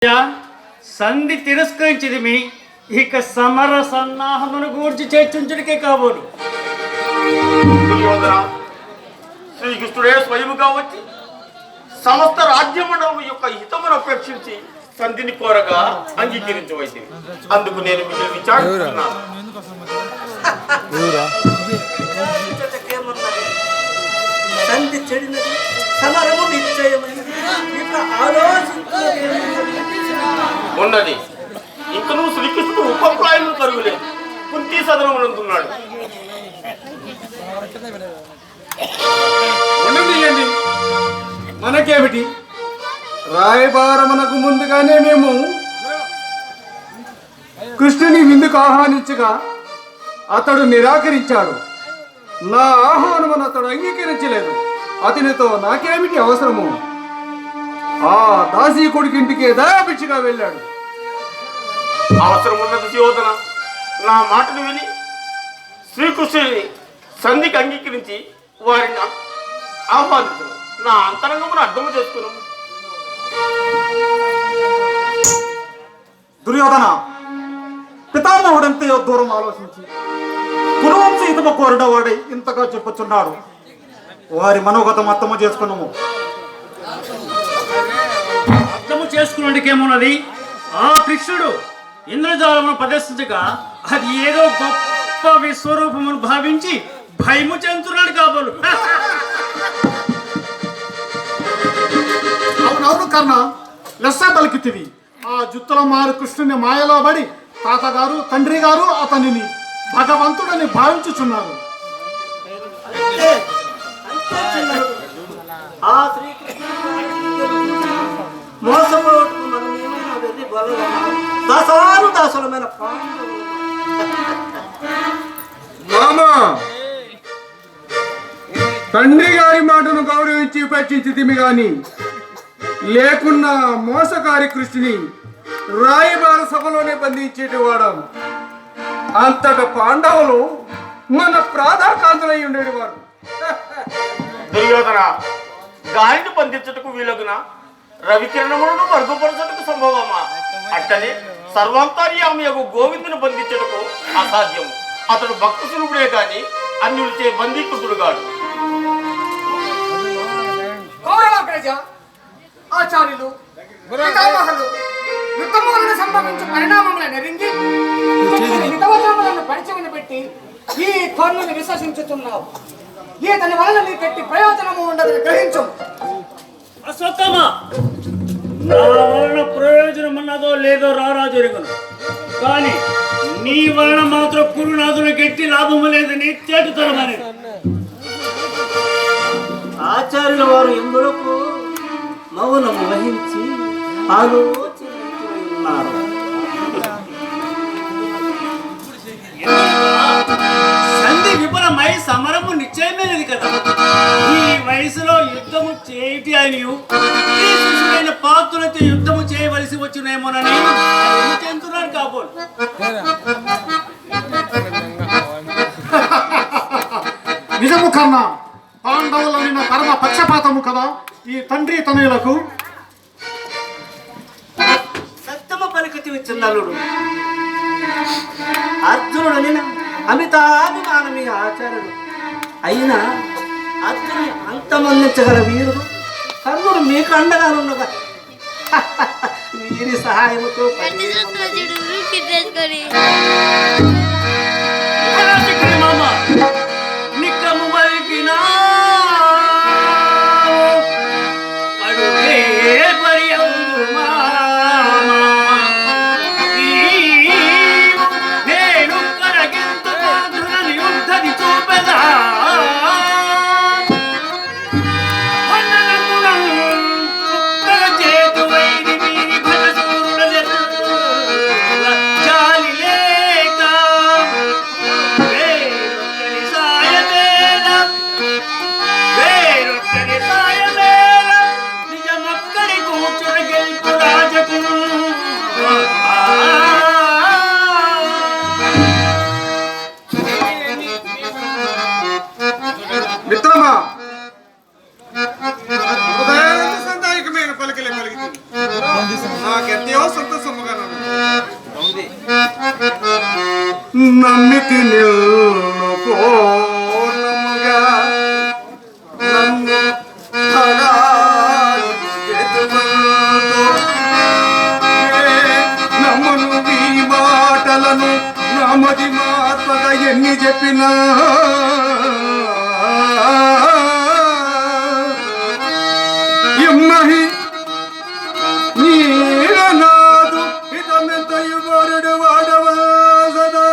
సంధి తిరస్కరించిదిమి ఇక సమర సన్నాహమును గూర్చి చర్చించుడికే కాబోలు. శ్రీకృష్ణుడే స్వయముగా వచ్చి సమస్త రాజ్యమండలం యొక్క హితమును అపేక్షించి సంధిని కోరగా అంగీకరించవైతే అందుకు నేను మిమ్మల్ని విచారిస్తున్నాను. సంధి చెడినది, సమరము నిశ్చయమైనది. ఉన్నది ఇంక నువ్వు శ్రీకృష్ణుడు ఉపప్రాయము కరుగులేదు, కుంతీ సదనమునందున్నాడు. ఉండనియండి, మనకేమిటి? రాయబారమునకు ముందుగానే మేము కృష్ణుని విందుకు ఆహ్వానించగా అతడు నిరాకరించాడు. నా ఆహ్వానమును అతడు అంగీకరించలేదు. అతనితో నాకేమిటి అవసరము? ఆ దాసీ కొడుకింటికి దయాభిక్షగా వెళ్ళాడు. అవసరం ఉన్నది శివోదన, నా మాటను విని శ్రీకృష్ణుని సంధికి అంగీకరించి వారిని ఆహ్వానించను. నా అంతరంగమును అర్థము చేసుకున్నాము. దుర్యోధన, పితామహుడంతయో దూరం ఆలోచించి కురువంశ హితమ కోరడవాడై ఇంతగా చెప్పుచున్నాడు. వారి మనోగతం అర్థము చేసుకున్నాము. అర్థము చేసుకున్నకేమున్నది? ఆ కృష్ణుడు ఇంద్రజాలమును ప్రదర్శించగా అది ఏదో గొప్ప విశ్వరూపమును భావించి భయము చెందుతున్నాడు కాబోలు. అవునవును కర్ణ, లెస్స పలికితివి. ఆ జుత్తుల మారు కృష్ణుని మాయలో పడి తాతగారు తండ్రి గారు అతనిని భగవంతుడని భావించుచున్నారు. ఆ శ్రీకృష్ణుడు మోసపోటు మనం ఏమైనా వెళ్ళి దాసాలు దాసులమైన మామా, తండ్రి గారి మాటను గౌరవించి ఉపేక్షించితిమి గాని లేకున్నా మోసకారి కృష్ణుని రాయబార సభలోనే బంధించేటి వాడు. అంతట పాండవులు మన ప్రాధాకాంతులై ఉండేవారు. దుర్యోధన, గాలిని బంధించుటకు వీలగున రవికిరణములను మరుగుపరచుటకు సంభవమా? అట్టనే సర్వాంతర్యామి యొక్క గోవిందుని బంధించుటకు అసాధ్యము. అతడు భక్తసులుడే గాని అన్యులచే బందీకృతుడు కాడు. ఆచార్యులు పితామహులు యుద్ధములను సంభవించు పరిణామములను ఎరింగి హితవచనములను పరిచయం పెట్టి ఈ కర్ణుని విశ్వసించుతున్నావు. ఈతని వలన నీకెట్టి ప్రయోజనము ఉండదని గ్రహించు. అశ్వత్థామ, నా వలన ప్రయోజనం ఉన్నదో లేదో రారాజు ఎరుగును, కానీ నీ వలన మాత్రం కురునాథునికి ఎట్టి లాభము లేదని తేటుతనమని ఆచార్యుల వారు ఎందుకు మౌనము వహించి ఆలోచిస్తున్నారు. సంధి విఫలమై సమరము నిశ్చయమైనది కదా. ఈ వయసులో యుద్ధము చేయుటి అనియు ఈ శిశువైన పాత్రులతో యుద్ధము చేయవలసి వచ్చినేమోనని చెందుతున్నాడు కాబోలు. నిజము కన్నా పాండవులైన పరమ పక్షపాతము కదా ఈ తండ్రి తనయులకు. సత్యమ పలికితి చిన్నలుడు అర్జునుడని అమితాభిమానమి ఆచార్యుడు అయినా అర్జునుని అంతమందించగల వీరుడు కర్ణుడు మీకు అండగానున్నగా వీరి సహాయముతో నిక్కము పలికినా అయ్యో సంతోషముగా నమ్మితి నిన్ను పూర్ణముగా నన్ను నమ్మను ఈ మాటలను నామది మాత్మగా ఎన్ని చెప్పినా ఇమ్మహి నీరనాదు ఇదమెంతయు వరుడు వాడవా సదా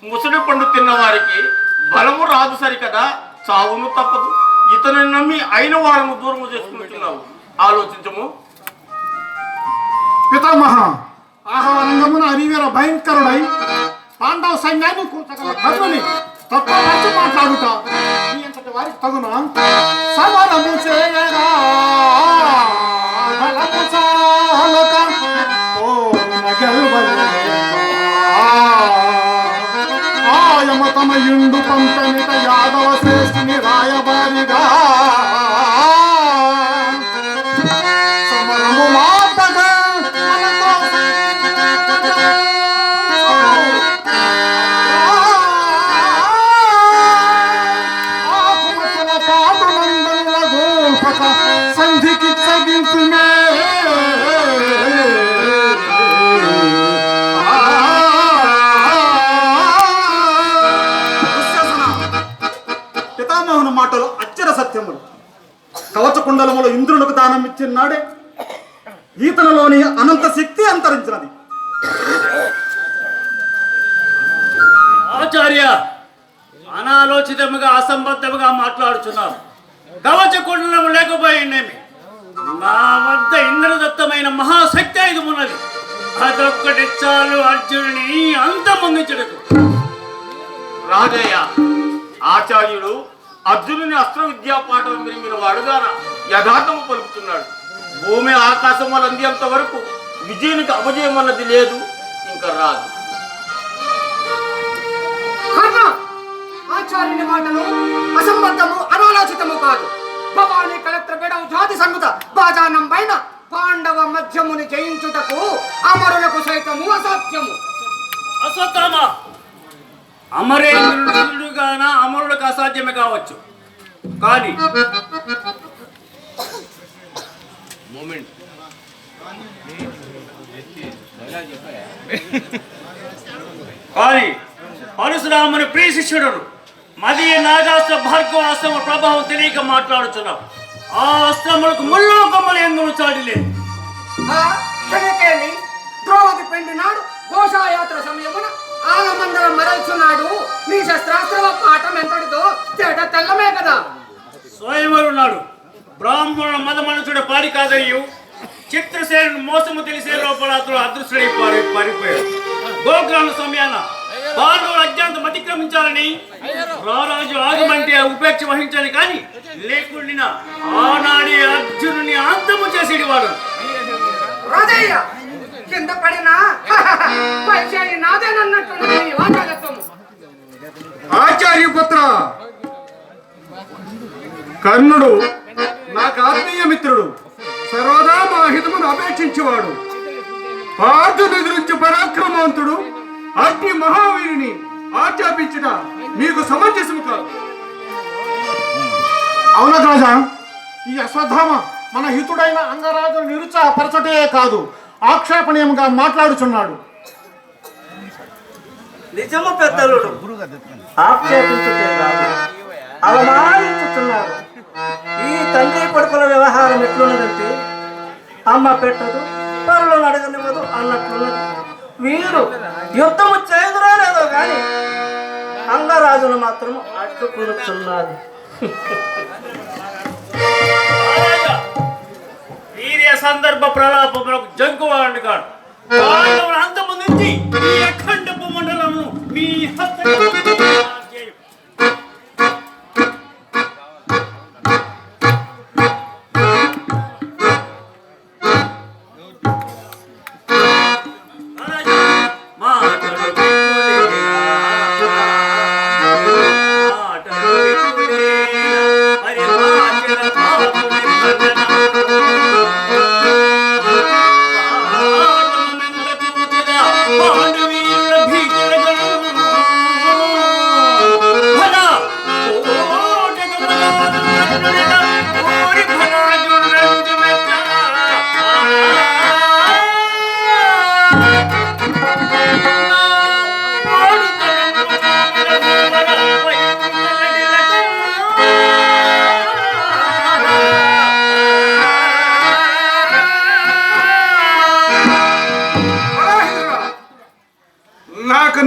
ముసడి పండు తిన్న వారికి బలము రాదు సరికదా, చావును తప్పదు. ఇతను నమ్మి అయిన వాళ్ళను దూరము చేసుకుంటున్నావు. ఆలోచించము. పితామహ, ఆహ్వానంగమున అరివీర భయంకరుడై పాండవ సైన్యాన్ని కూర్చగల కర్ణుని తక్కువ వచ్చి మాట్లాడుట ఈ అంతటి వారికి తగునా? సమరము చేయగా బలము చాలక పోరున గెలవలేక ఆయమతమయుండు పంపనిట యాదవ శ్రేష్ఠుని రాయబారిగా సమరము మాటగా పాటనందనుల గోల్పక సంధికి చగించుమే మాటలు అచ్చర సత్యములు. కవచ కుండలములో ఇంద్రునికి దానం ఇచ్చిన నాడే ఈతనలోని అనంత శక్తి అంతరించినది. ఆచార్య, అనాలోచితముగా అసంబద్ధముగా మాట్లాడుచున్నారు. కవచ కుండలము లేకపోయినేమి, నా వద్ద ఇంద్రదత్తమైన మహాశక్తి ఐదు ఉన్నది. అదొక్కటి చాలు అర్జునుని అంతమొందించుటకు. రాజయ్య, ఆచార్యుడు అర్జునుని అస్త్ర విద్యా పాఠం మెరిగిన వాడుగాన యథార్థము పలుకుతున్నాడు. భూమి ఆకాశం అందేంత వరకు విజయునికి అపజయం అన్నది లేదు, ఇంకా రాదు. ఆచార్యుని మాటలు అసంబద్ధము, అనాలోచితము కాదు. భవానీ కలెక్టర్ గడవు జాతి సంగుత బాజానం పైన పాండవ మధ్యముని జయించుటకు అమరులకు సైతము అసాధ్యము. అశ్వత్థామ, అమరేంద్రుడుగాన అమరులకు అసాధ్యమే కావచ్చు, కానీ పరశురాముని ప్రియ శిష్యుడు మది నాగాస్త్ర భార్గవాస్త్రమ ప్రభావం తెలియక మాట్లాడుతున్నావు. ఆ అస్త్రములకు ముళ్ళు కొమ్మలు ఎందుకు చాటిలేదు. ద్రౌపది పెండి నాడు ఘోషాయాత్ర సమయమున ఆలమందరం మరల్చున్నాడు. నీ శస్త్రాస్త్ర పాఠం ఎంతటిదో తేట తెల్లమే కదా. స్వయంవరున్నాడు బ్రాహ్మణుల మదమనుచుడు పారి కాదయ్యు. చిత్రసేను మోసము తెలిసే లోపల అతడు అదృష్టుడై పారిపోయాడు. గోగ్రామ సమయాన పాండవులు అత్యంత అతిక్రమించాలని రారాజు ఆగమంటే ఉపేక్ష వహించాలి, కానీ లేకుండా ఆనాడి అర్జునుని అంతము చేసేది వాడు. రాజయ్య కింద పడినా పరిచయం నాదేనన్నట్టున్నది వాచాలత్వము. ఆచార్యపుత్ర, కర్ణుడు నాకు ఆత్మీయ మిత్రుడు, సర్వదా మా హితమును అపేక్షించేవాడు. పార్థుని గురించి పరాక్రమవంతుడు అగ్ని మహావీరుని ఆజ్ఞాపించుట మీకు సమంజసము కాదు. అవునా రాజా, ఈ అశ్వత్థామ మన హితుడైన అంగరాజు నిరుత్సాహపరచటే కాదు, ఆక్షేపణీయంగా మాట్లాడుచున్నాడు. నిజము పెద్దలుడు, ఆక్షేపించుటే కాదు అవమానించుతున్నారు. ఈ తండ్రి కొడుకుల వ్యవహారం ఎట్లున్నదంటే అమ్మ పెట్టదు పరులను అడగనివ్వదు అన్నట్లున్నది. వీరు యుద్ధము చేదురా లేదో కానీ అంగరాజును మాత్రం అడ్డుకొనుచున్నారు. మహారాజా, వీర్య సందర్భ ప్రలాపములకు జంకువాడు కాడు. పాండవులు అంతమంది ఈ అఖండపు మండలమును మీ హస్త